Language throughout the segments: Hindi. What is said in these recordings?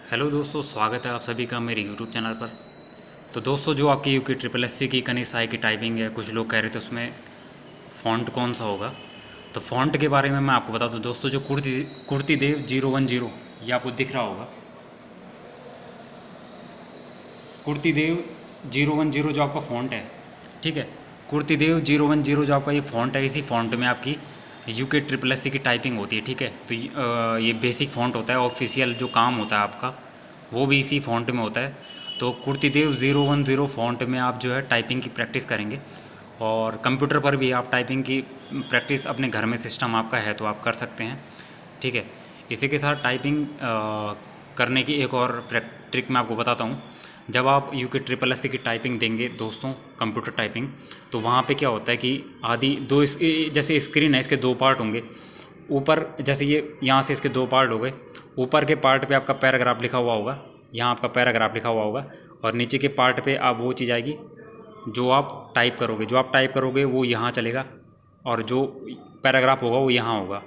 हेलो दोस्तों, स्वागत है आप सभी का मेरे यूट्यूब चैनल पर। तो दोस्तों, जो आपकी यूके ट्रिपल एस सी की कनिष्ठ आई की टाइपिंग है, कुछ लोग कह रहे थे उसमें फ़ॉन्ट कौन सा होगा। तो फ़ॉन्ट के बारे में मैं आपको बता दूं दोस्तों, जो कुर्ती देव 010 ये आपको दिख रहा होगा। कुर्ती देव 010 जो आपका फ़ॉन्ट है, ठीक है। कुर्ती देव 010 जो आपका ये फ़ॉन्ट है, इसी फ़ॉन्ट में आपकी यूके ट्रिपल एस सी की टाइपिंग होती है, ठीक है। तो ये बेसिक फ़ॉन्ट होता है, ऑफिशियल जो काम होता है आपका वो भी इसी फ़ॉन्ट में होता है। तो कुर्तीदेव 010 फ़ॉन्ट में आप जो है टाइपिंग की प्रैक्टिस करेंगे, और कंप्यूटर पर भी आप टाइपिंग की प्रैक्टिस अपने घर में सिस्टम आपका है तो आप कर सकते हैं, ठीक है। इसी के साथ टाइपिंग करने की एक और ट्रिक मैं आपको बताता हूँ। जब आप यूके ट्रिपल एस सी की टाइपिंग देंगे दोस्तों, कंप्यूटर टाइपिंग, तो वहाँ पे क्या होता है कि आदि दो जैसे स्क्रीन है, इसके दो पार्ट होंगे। ऊपर जैसे ये यहाँ से इसके दो पार्ट हो गए, ऊपर के पार्ट पे आपका पैराग्राफ लिखा हुआ होगा, यहाँ आपका पैराग्राफ लिखा हुआ होगा, और नीचे के पार्ट पे आप वो चीज़ आएगी जो आप टाइप करोगे वो यहाँ चलेगा, और जो पैराग्राफ होगा वो यहाँ होगा,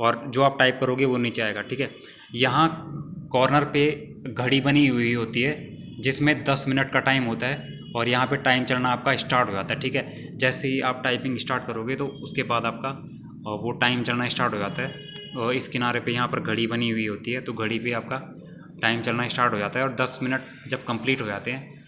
और जो आप टाइप करोगे वो नीचे आएगा, ठीक है। यहाँ कॉर्नर पे घड़ी बनी हुई होती है जिसमें 10 मिनट का टाइम होता है, और यहाँ पे टाइम चलना आपका स्टार्ट हो जाता है, ठीक है। जैसे ही आप टाइपिंग स्टार्ट करोगे तो उसके बाद आपका वो टाइम चलना स्टार्ट हो जाता है, और इस किनारे पे यहाँ पर घड़ी बनी हुई होती है, तो घड़ी पे आपका टाइम चलना स्टार्ट हो जाता है, और 10 मिनट जब कंप्लीट हो जाते हैं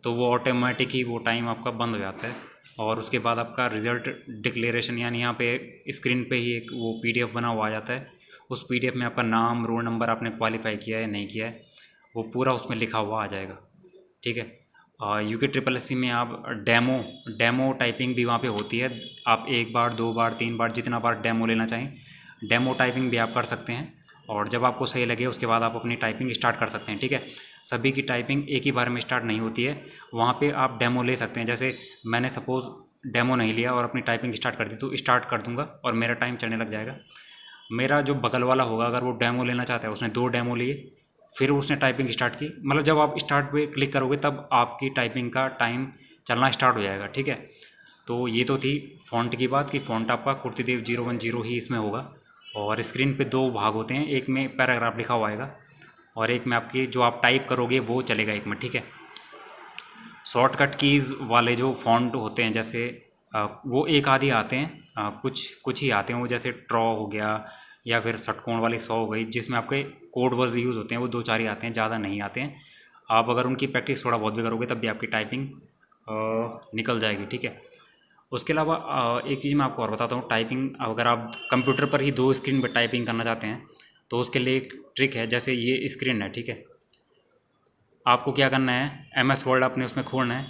तो वो ऑटोमेटिक ही वो टाइम आपका बंद हो जाता है। और उसके बाद आपका रिज़ल्ट डिक्लेरेशन, यानी यहाँ पे स्क्रीन पे ही एक वो पीडीएफ बना हुआ आ जाता है। उस पीडीएफ में आपका नाम, रोल नंबर, आपने क्वालिफाई किया है नहीं किया है, वो पूरा उसमें लिखा हुआ आ जाएगा, ठीक है। यूके ट्रिपल एस सी में आप डेमो टाइपिंग भी वहाँ पे होती है। आप एक बार, दो बार, तीन बार, जितना बार डेमो लेना चाहें डेमो टाइपिंग भी आप कर सकते हैं, और जब आपको सही लगे उसके बाद आप अपनी टाइपिंग स्टार्ट कर सकते हैं, ठीक है। सभी की टाइपिंग एक ही बार में स्टार्ट नहीं होती है, वहाँ पे आप डेमो ले सकते हैं। जैसे मैंने सपोज़ डेमो नहीं लिया और अपनी टाइपिंग स्टार्ट कर दी, तो स्टार्ट कर दूँगा और मेरा टाइम चलने लग जाएगा। मेरा जो बगल वाला होगा, अगर वो डेमो लेना चाहता है, उसने 2 डेमो लिए, फिर उसने टाइपिंग स्टार्ट की, मतलब जब आप स्टार्ट पे क्लिक करोगे तब आपकी टाइपिंग का टाइम चलना स्टार्ट हो जाएगा, ठीक है। तो ये तो थी फ़ॉन्ट की बात, कि फ़ॉन्ट आपका कुर्तीदेव 010 ही इसमें होगा, और स्क्रीन पे 2 भाग होते हैं, एक में पैराग्राफ लिखा हुआ आएगा और एक में आपकी जो आप टाइप करोगे वो चलेगा एक में, ठीक है। शॉर्टकट कीज़ वाले जो फ़ॉन्ट होते हैं, जैसे वो एक आधे आते हैं, कुछ कुछ ही आते हैं, वो जैसे ट्रॉ हो गया या फिर षटकोण वाली 100 हो गई, जिसमें आपके कोड वर्ड यूज़ होते हैं, वो 2-4 ही आते हैं, ज़्यादा नहीं आते हैं। आप अगर उनकी प्रैक्टिस थोड़ा बहुत भी करोगे तब भी आपकी टाइपिंग निकल जाएगी, ठीक है। उसके अलावा एक चीज़ मैं आपको और बताता हूँ। टाइपिंग अगर आप कंप्यूटर पर ही 2 स्क्रीन पर टाइपिंग करना चाहते हैं तो उसके लिए एक ट्रिक है। जैसे ये स्क्रीन है, ठीक है, आपको क्या करना है, एम एस वर्ड अपने उसमें खोलना है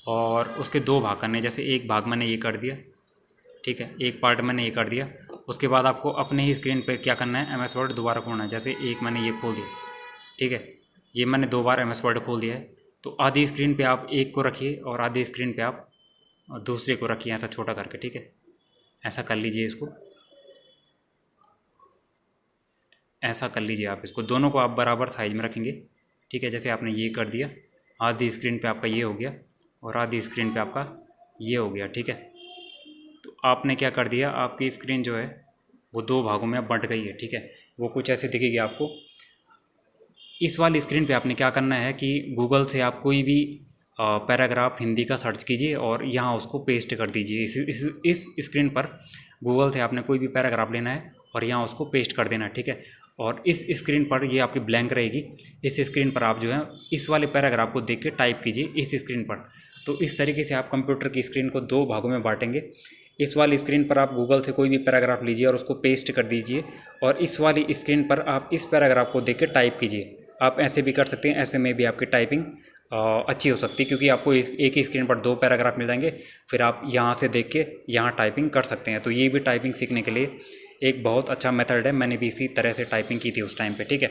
और उसके 2 भाग करने हैं। जैसे एक भाग मैंने ये कर दिया, ठीक है, एक पार्ट मैंने ये कर दिया। उसके बाद आपको अपने ही स्क्रीन पर क्या करना है, एम एस वर्ड दोबारा खोलना है। जैसे एक मैंने ये खोल दिया, ठीक है, ये मैंने 2 बार एम एस वर्ड खोल दिया है, तो आधी स्क्रीन पे आप एक को रखिए और आधी स्क्रीन पे आप दूसरे को रखिए, ऐसा छोटा करके, ठीक है। ऐसा कर लीजिए, इसको ऐसा कर लीजिए आप, इसको दोनों को आप बराबर साइज में रखेंगे, ठीक है। जैसे आपने ये कर दिया, आधी स्क्रीन पे आपका ये हो गया और आधी स्क्रीन पे आपका ये हो गया, ठीक है। तो आपने क्या कर दिया, आपकी स्क्रीन जो है वो 2 भागों में अब बंट गई है, ठीक है। वो कुछ ऐसे दिखेगी आपको। इस वाली स्क्रीन पे आपने क्या करना है कि गूगल से आप कोई भी पैराग्राफ हिंदी का सर्च कीजिए और यहाँ उसको पेस्ट कर दीजिए। इस स्क्रीन पर गूगल से आपने कोई भी पैराग्राफ लेना है और यहाँ उसको पेस्ट कर देना है, ठीक है। और इस स्क्रीन पर ये आपकी ब्लैंक रहेगी। इस स्क्रीन पर आप जो है इस वाले पैराग्राफ को देख के टाइप कीजिए इस स्क्रीन पर। तो इस तरीके से आप कंप्यूटर की स्क्रीन को 2 भागों में बांटेंगे। इस वाली स्क्रीन पर आप गूगल से कोई भी पैराग्राफ लीजिए और उसको पेस्ट कर दीजिए, और इस वाली स्क्रीन पर आप इस पैराग्राफ को देख के टाइप कीजिए। आप ऐसे भी कर सकते हैं, ऐसे में भी आपकी टाइपिंग अच्छी हो सकती है, क्योंकि आपको इस एक ही स्क्रीन पर 2 पैराग्राफ मिल जाएंगे। फिर आप यहाँ से देख के यहाँ टाइपिंग कर सकते हैं। तो ये भी टाइपिंग सीखने के लिए एक बहुत अच्छा मेथड है। मैंने भी इसी तरह से टाइपिंग की थी उस टाइम पे, ठीक है।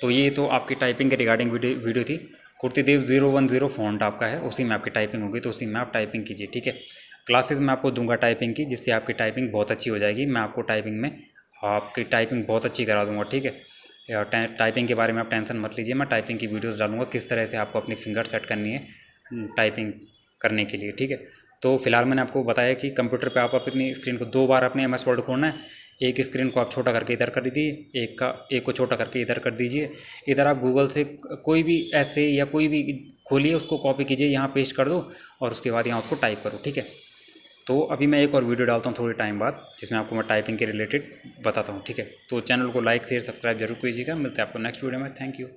तो ये तो आपकी टाइपिंग के रिगार्डिंग वीडियो थी। कुर्तीदेव 010 फ़ॉन्ट आपका है, उसी में आपकी टाइपिंग होगी, तो उसी में आप टाइपिंग कीजिए, ठीक है। क्लासेस मैं आपको दूंगा टाइपिंग की, जिससे आपकी टाइपिंग बहुत अच्छी हो जाएगी। मैं आपको टाइपिंग में आपकी टाइपिंग बहुत अच्छी करा दूंगा, ठीक है। टाइपिंग के बारे में आप टेंशन मत लीजिए, मैं टाइपिंग की वीडियोस डालूंगा किस तरह से आपको अपनी फिंगर सेट करनी है टाइपिंग करने के लिए, ठीक है। तो फिलहाल मैंने आपको बताया कि कंप्यूटर पे आप अपनी स्क्रीन को 2 बार अपने MS वर्ड खोलना है। एक स्क्रीन को आप छोटा करके इधर कर दीजिए, एक को छोटा करके इधर कर दीजिए। इधर आप गूगल से कोई भी ऐसे या कोई भी खोलिए, उसको कॉपी कीजिए, यहाँ पेस्ट कर दो और उसके बाद यहाँ उसको टाइप करो, ठीक है। तो अभी मैं एक और वीडियो डालता हूँ थोड़ी टाइम बाद, जिसमें आपको मैं टाइपिंग के रिलेटेड बताता हूँ, ठीक है। तो चैनल को लाइक शेयर सब्सक्राइब जरूर कीजिएगा। मिलते हैं आपको नेक्स्ट वीडियो में। Thank you.